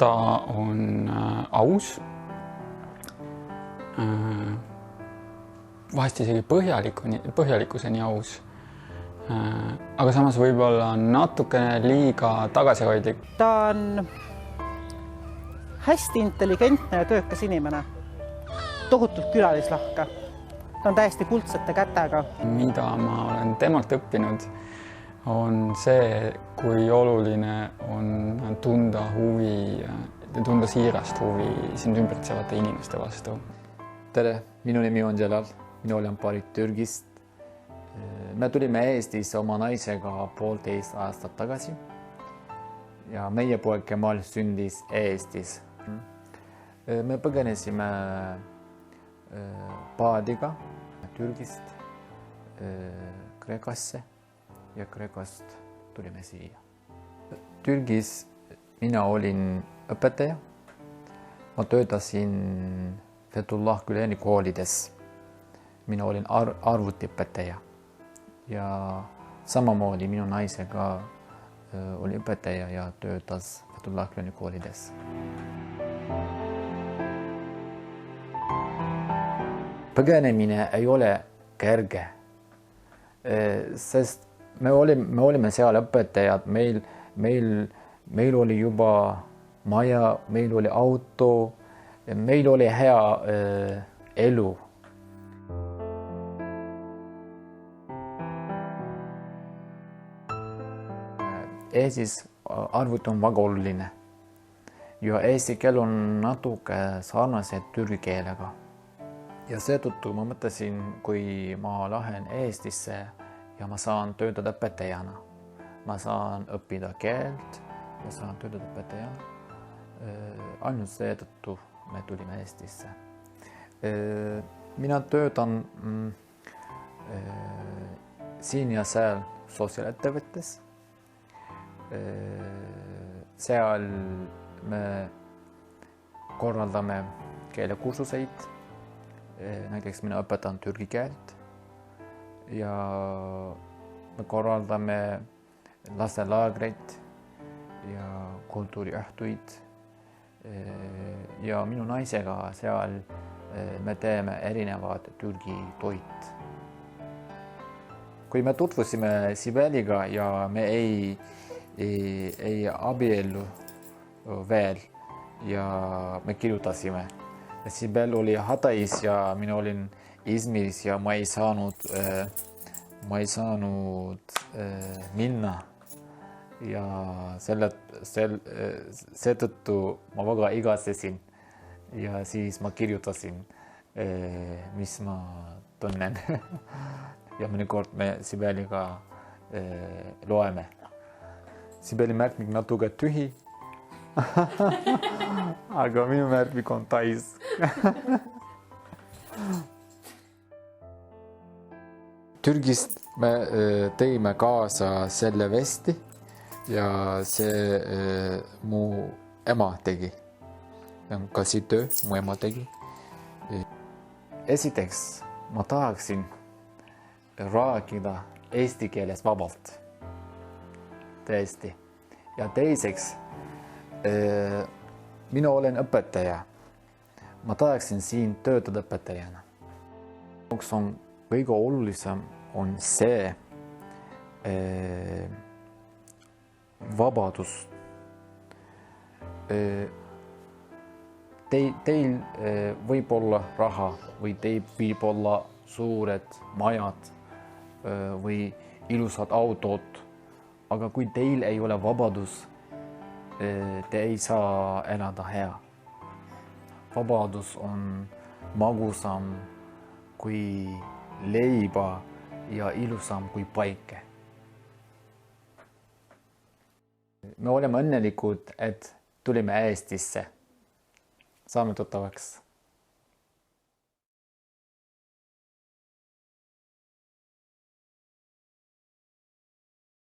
ta on aus, vahest isegi põhjalikkuseni aus, aga samas võib-olla natukene liiga tagasihoidlik. Ta on hästi intelligentne ja töökas inimene, tohutult külalislahke. Ta on täiesti kuldsete kätega. Mida ma olen temalt õppinud, on see, kui oluline on tunda huvi, tunda siirast huvi sind ümbritsevate inimeste vastu. Tere, minu nimi on Jalal, minu olen pärit Türgist. Me tulime Eestisse oma naisega 1,5 aastat tagasi ja meie poeg Kemal sündis Eestis. Me põgenesime paadiga Türgist Kreekasse ja Kreekast tulime siia. Türgis mina olin õpetaja. Ma töötasin Fethullah Güleni koolides. Mina olin arvutiõpetaja ja samamoodi minu naisega oli õpetaja ja töötas Fethullah Güleni koolides. Põgenemine ei ole kerge, sest me olime seal õpetajad, meil oli juba maja, meil oli auto, meil oli hea elu. Eestis arvuti on väga oluline ja eesti keel on natuke sarnased türgi keelega. Ja seetõttu ma mõtlesin, kui ma lähen Eestisse ja ma saan töötada õpetajana, ma saan õppida keelt ja saan töötada õpetajana. Ainult seetõttu me tulime Eestisse. Mina töötan siin ja seal sotsiaalettevõttes. Seal me korraldame keelekursuseid. Näiteks mina õpetan türgi keelt ja me korraldame lastelaagreid ja kultuuriõhtuid ja minu naisega seal me teeme erinevad türgi toit. Kui me tutvusime Sibeliga ja me ei abiellu veel ja me kirjutasime. Sibel oli Hatais ja mina olin Izmiris ja ma ei saanud minna ja seetõttu ma väga igatsesin ja siis ma kirjutasin, mis ma tunnen ja mõnikord me Sibeliga loeme. Sibeli märkmik natuke tühi, aga minu märkmik on täis. Türgist me teime kaasa selle vesti ja see mu ema tegi. Käsitöö mu ema tegi. Esiteks ma tahaksin rääkida eesti keeles vabalt. Tõesti. Ja teiseks, mina olen õpetaja. Ma tahaksin siin töötada õpetajana. Kõige olulisem on see vabadus. Teil võib olla raha või teil võib olla suured majad või ilusad autod, aga kui teil ei ole vabadus, te ei saa elada hea. Vabadus on magusam kui leiba ja ilusam kui päike. Me oleme õnnelikud, et tulime Eestisse. Saame tuttavaks.